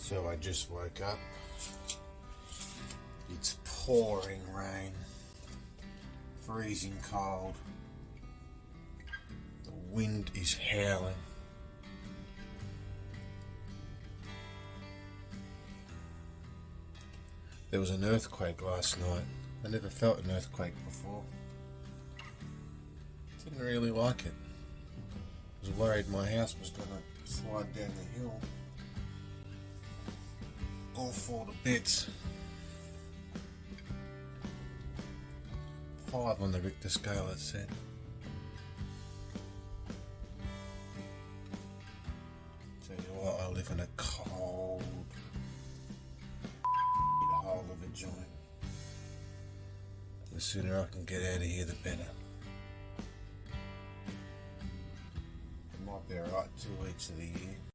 So I just woke up. It's pouring rain, freezing cold. The wind is howling. There was an earthquake last night. I never felt an earthquake before. Didn't really like it. I was worried my house was going to slide down the hill. All fall to bits. 5 on the Richter scale, it said. Tell you what, I live in a cold hole of a joint. The sooner I can get out of here, the better. It might be alright 2 weeks of the year.